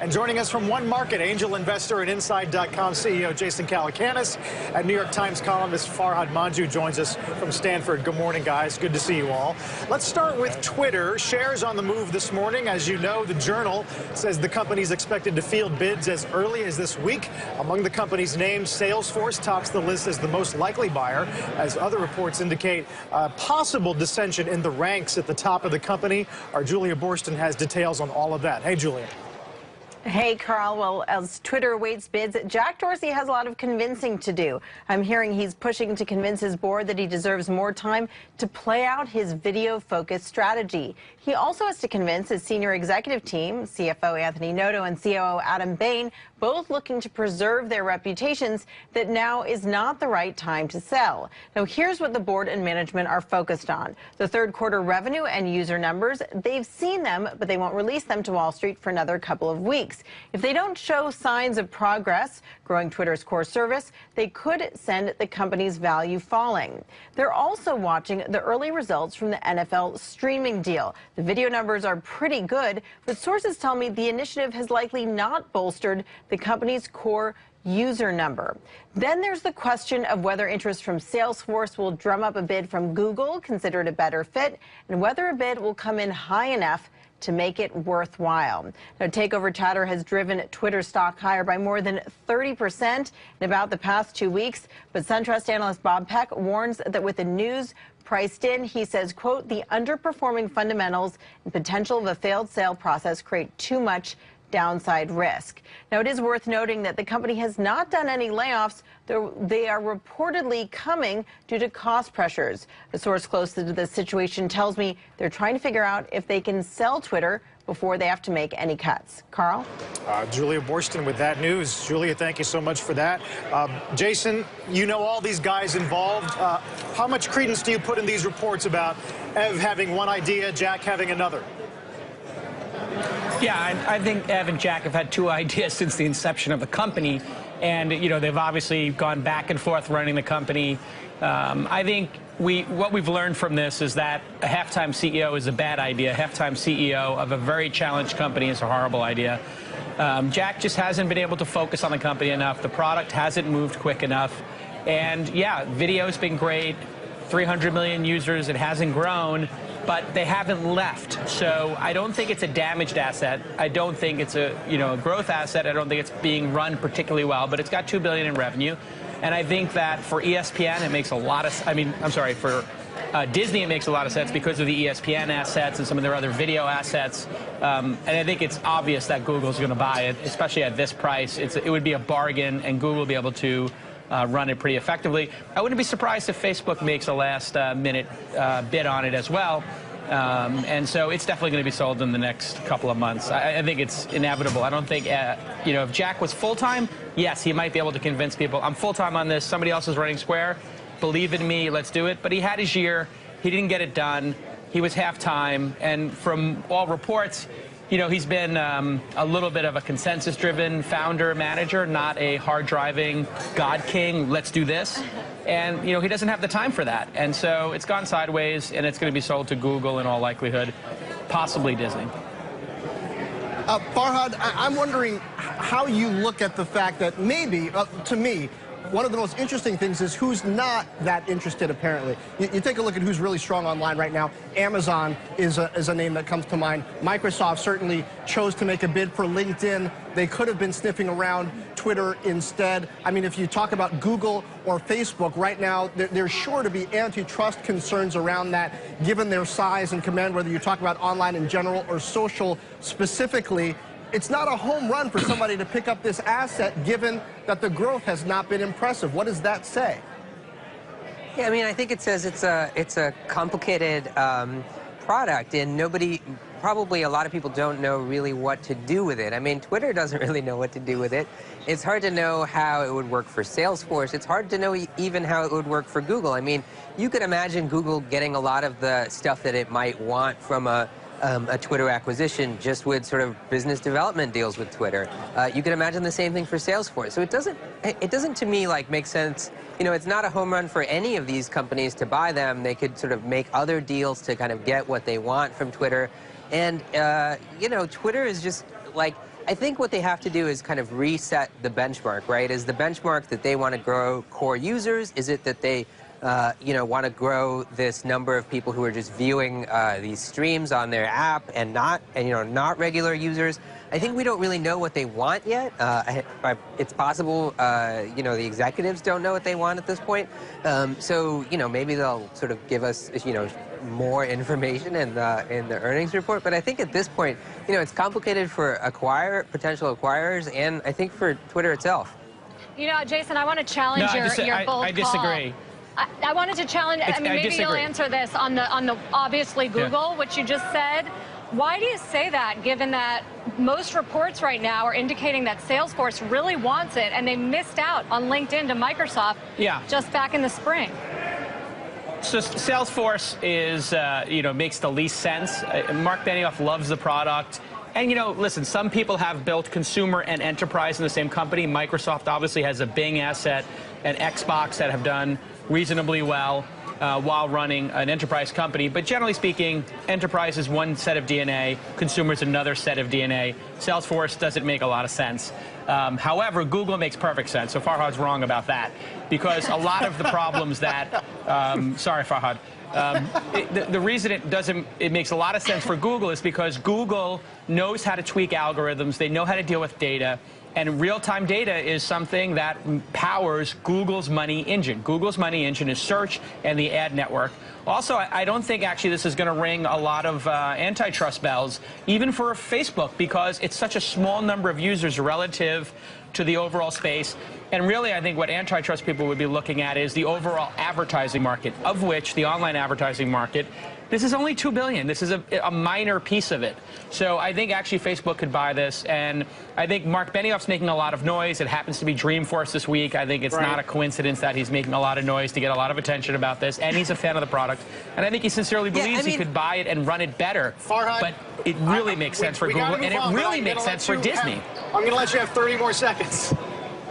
And joining us from One Market, angel investor and Inside.com CEO Jason Calacanis, and New York Times columnist Farhad Manjoo joins us from Stanford. Good morning, guys. Good to see you all. Let's start with Twitter. Shares on the move this morning. As you know, the Journal says the company is expected to field bids as early as this week. Among the company's names, Salesforce tops the list as the most likely buyer, as other reports indicate possible dissension in the ranks at the top of the company. Our Julia Borston has details on all of that. Hey, Julia. Hey, Carl. Well, as Twitter awaits bids, Jack Dorsey has a lot of convincing to do. I'm hearing he's pushing to convince his board that he deserves more time to play out his video-focused strategy. He also has to convince his senior executive team, CFO Anthony Noto and COO Adam Bain, both looking to preserve their reputations, that now is not the right time to sell. Now, here's what the board and management are focused on. The third quarter revenue and user numbers, they've seen them, but they won't release them to Wall Street for another couple of weeks. If they don't show signs of progress growing Twitter's core service, they could send the company's value falling. They're also watching the early results from the NFL streaming deal. The video numbers are pretty good, but sources tell me the initiative has likely not bolstered the company's core user number. Then there's the question of whether interest from Salesforce will drum up a bid from Google, considered a better fit, and whether a bid will come in high enough to make it worthwhile. Now, takeover chatter has driven Twitter stock higher by more than 30% in about the past 2 weeks. But SunTrust analyst Bob Peck warns that with the news priced in, he says, quote, the underperforming fundamentals and potential of a failed sale process create too much downside risk. Now, it is worth noting that the company has not done any layoffs, though they are reportedly coming due to cost pressures. A source close to the situation tells me they're trying to figure out if they can sell Twitter before they have to make any cuts. Carl? Julia Borston with that news. Julia, thank you so much for that. Jason, you know all these guys involved. How much credence do you put in these reports about Ev having one idea, Jack having another? Yeah, I think Ev and Jack have had two ideas since the inception of the company. And, you know, they've obviously gone back and forth running the company. I think what we've learned from this is that a halftime CEO is a bad idea. A halftime CEO of a very challenged company is a horrible idea. Jack just hasn't been able to focus on the company enough. The product hasn't moved quick enough. And, yeah, video's been great. 300 million users. It hasn't grown. But they haven't left. So I don't think it's a damaged asset. I don't think it's a growth asset. I don't think it's being run particularly well. But it's got $2 billion in revenue. And I think that for ESPN, it makes a lot of, for Disney, it makes a lot of sense because of the ESPN assets and some of their other video assets. And I think it's obvious that Google's going to buy it, especially at this price. It would be a bargain, and Google will be able to run it pretty effectively. I wouldn't be surprised if Facebook makes a last-minute bid on it as well. And so it's definitely going to be sold in the next couple of months. I think it's inevitable. I don't think, if Jack was full-time, yes, he might be able to convince people, I'm full-time on this, somebody else is running Square, believe in me, let's do it. But he had his year. He didn't get it done. He was half-time. And from all reports, he's been a little bit of a consensus-driven founder, manager, not a hard-driving God King, let's do this. And, he doesn't have the time for that. And so it's gone sideways, and it's going to be sold to Google in all likelihood, possibly Disney. Farhad, I'm wondering how you look at the fact that maybe, to me, one of the most interesting things is who's not that interested, apparently. You take a look at who's really strong online right now. Amazon is a name that comes to mind. Microsoft certainly chose to make a bid for LinkedIn. They could have been sniffing around Twitter instead. I mean, if you talk about Google or Facebook, right now, there's sure to be antitrust concerns around that, given their size and command, whether you talk about online in general or social specifically. It's not a home run for somebody to pick up this asset, given that the growth has not been impressive. What does that say? Yeah, I mean, I think it says it's a complicated product, and probably a lot of people don't know really what to do with it. I mean, Twitter doesn't really know what to do with it. It's hard to know how it would work for Salesforce. It's hard to know even how it would work for Google. I mean, you could imagine Google getting a lot of the stuff that it might want from a Twitter acquisition just with sort of business development deals with Twitter. You can imagine the same thing for Salesforce. So it doesn't to me like make sense. It's not a home run for any of these companies to buy them. They could sort of make other deals to kind of get what they want from Twitter. And, Twitter is just like I think what they have to do is kind of reset the benchmark, right? Is the benchmark that they want to grow core users? Is it that they want to grow this number of people who are just viewing these streams on their app and not regular users? I think we don't really know what they want yet. It's possible, the executives don't know what they want at this point. So, maybe they'll sort of give us, more information in the earnings report. But I think at this point, it's complicated for potential acquirers, and I think for Twitter itself. Jason, I want to challenge your bold call. I disagree. I wanted to challenge. I mean, maybe you'll answer this on the obviously Google, which you just said. Why do you say that, given that most reports right now are indicating that Salesforce really wants it, and they missed out on LinkedIn to Microsoft just back in the spring? So Salesforce is, makes the least sense. Mark Benioff loves the product. And, listen, some people have built consumer and enterprise in the same company. Microsoft obviously has a Bing asset and Xbox that have done reasonably well while running an enterprise company. But generally speaking, enterprise is one set of DNA, consumer is another set of DNA. Salesforce doesn't make a lot of sense. However, Google makes perfect sense. So Farhad's wrong about that, because a lot of the problems that, sorry, Farhad, the reason it makes a lot of sense for Google is because Google knows how to tweak algorithms. They know how to deal with data. And real-time data is something that powers Google's money engine. Google's money engine is search and the ad network. Also, I don't think actually this is going to ring a lot of antitrust bells, even for Facebook, because it's such a small number of users relative to the overall space. And really, I think what antitrust people would be looking at is the overall advertising market, of which the online advertising market, this is only $2 billion. This is a minor piece of it. So I think actually Facebook could buy this. And I think Mark Benioff's making a lot of noise. It happens to be Dreamforce this week. I think it's not a coincidence that he's making a lot of noise to get a lot of attention about this. And he's a fan of the product. And I think he sincerely believes he could buy it and run it better. Farhad, but it really makes sense for Google, and it really makes sense for Disney. I'm going to let you have 30 more seconds.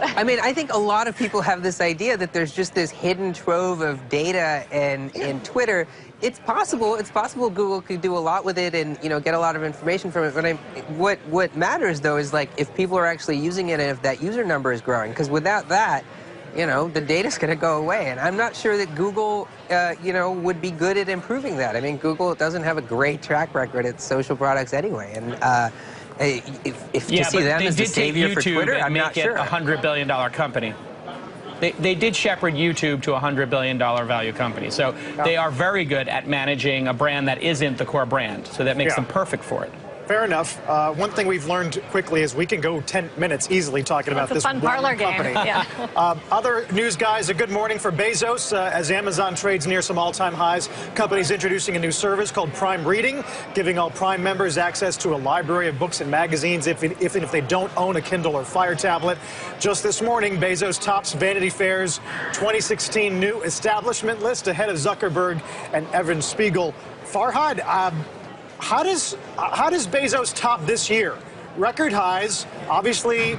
I mean, I think a lot of people have this idea that there's just this hidden trove of data in Twitter. It's possible. It's possible Google could do a lot with it and get a lot of information from it. But what matters though is like if people are actually using it and if that user number is growing. Because without that, the data's going to go away. And I'm not sure that Google, would be good at improving that. I mean, Google doesn't have a great track record at social products anyway. And if to see them as the savior for Twitter, I'm not sure. It $100 billion company. They did shepherd YouTube to a $100 billion value company. So they are very good at managing a brand that isn't the core brand. So that makes them perfect for it. Fair enough. One thing we've learned quickly is we can go 10 minutes easily talking about this fun parlor company. Game. Other news, guys, a good morning for Bezos as Amazon trades near some all-time highs. Company's introducing a new service called Prime Reading, giving all Prime members access to a library of books and magazines if they don't own a Kindle or Fire tablet. Just this morning, Bezos tops Vanity Fair's 2016 new establishment list ahead of Zuckerberg and Evan Spiegel. Farhad, how does Bezos top this year? Record highs, obviously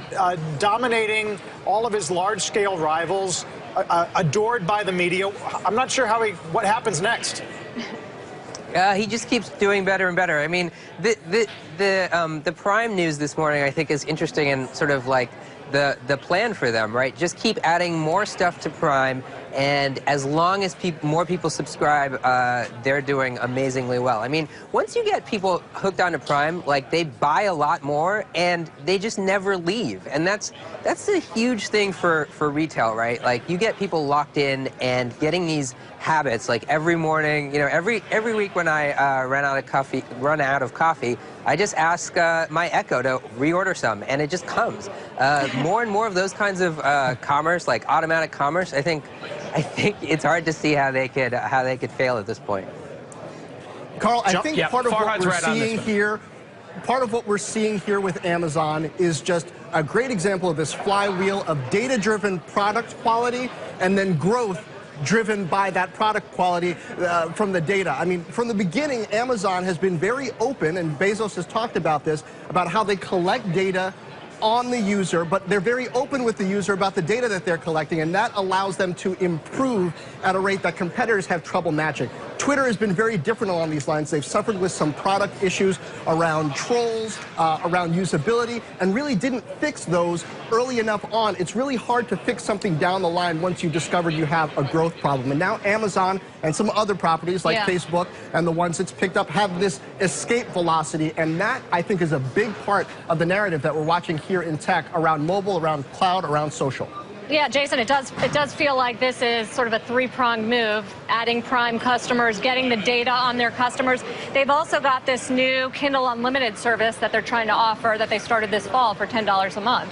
dominating all of his large-scale rivals, adored by the media. I'm not sure what happens next. He just keeps doing better and better. I mean, the Prime news this morning, I think, is interesting and sort of like the plan for them, right? Just keep adding more stuff to Prime, and as long as more people subscribe, they're doing amazingly well. I mean, once you get people hooked onto Prime, like, they buy a lot more, and they just never leave. And that's a huge thing for retail, right? Like, you get people locked in and getting these habits, like every morning, every week when I run out of coffee, I just ask my Echo to reorder some, and it just comes. More and more of those kinds of commerce, like automatic commerce, I think it's hard to see how they could fail at this point. Carl, I think part of what we're seeing here, with Amazon is just a great example of this flywheel of data-driven product quality and then growth driven by that product quality from the data. I mean, from the beginning, Amazon has been very open, and Bezos has talked about this, about how they collect data on the user, but they're very open with the user about the data that they're collecting, and that allows them to improve at a rate that competitors have trouble matching. Twitter has been very different along these lines. They've suffered with some product issues around trolls, around usability, and really didn't fix those early enough on. It's really hard to fix something down the line once you discover you have a growth problem. And now Amazon and some other properties like Facebook and the ones it's picked up have this escape velocity, and that, I think, is a big part of the narrative that we're watching here in tech around mobile, around cloud, around social. Yeah, Jason, it does feel like this is sort of a three-pronged move, adding Prime customers, getting the data on their customers. They've also got this new Kindle Unlimited service that they're trying to offer that they started this fall for $10 a month.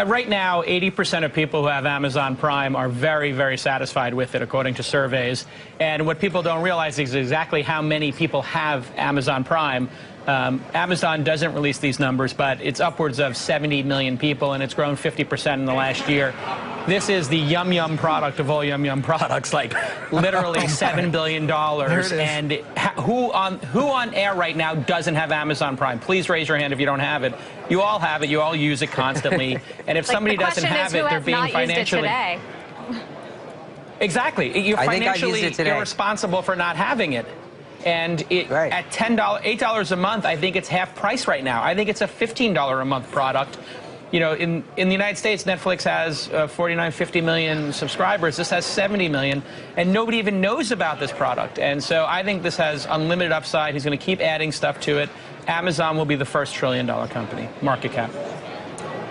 Right now, 80% of people who have Amazon Prime are very, very satisfied with it, according to surveys. And what people don't realize is exactly how many people have Amazon Prime. Amazon doesn't release these numbers, but it's upwards of 70 million people, and it's grown 50% in the last year. This is the yum yum product of all yum yum products, like literally $7 billion. And who on air right now doesn't have Amazon Prime? Please raise your hand if you don't have it. You all have it. You all use it constantly. And if somebody doesn't have it, they're being financially... Exactly. You're financially irresponsible for not having it. And at $8 a month, I think it's half price right now. I think it's a $15 a month product. You know, in the United States, Netflix has 49, 50 million subscribers. This has 70 million, and nobody even knows about this product. And so I think this has unlimited upside. He's going to keep adding stuff to it. Amazon will be the first $1 trillion company, market cap.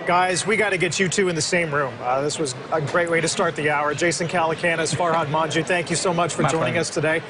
Guys, we got to get you two in the same room. This was a great way to start the hour. Jason Calacanis, Farhad Manjoo, thank you so much for joining us today.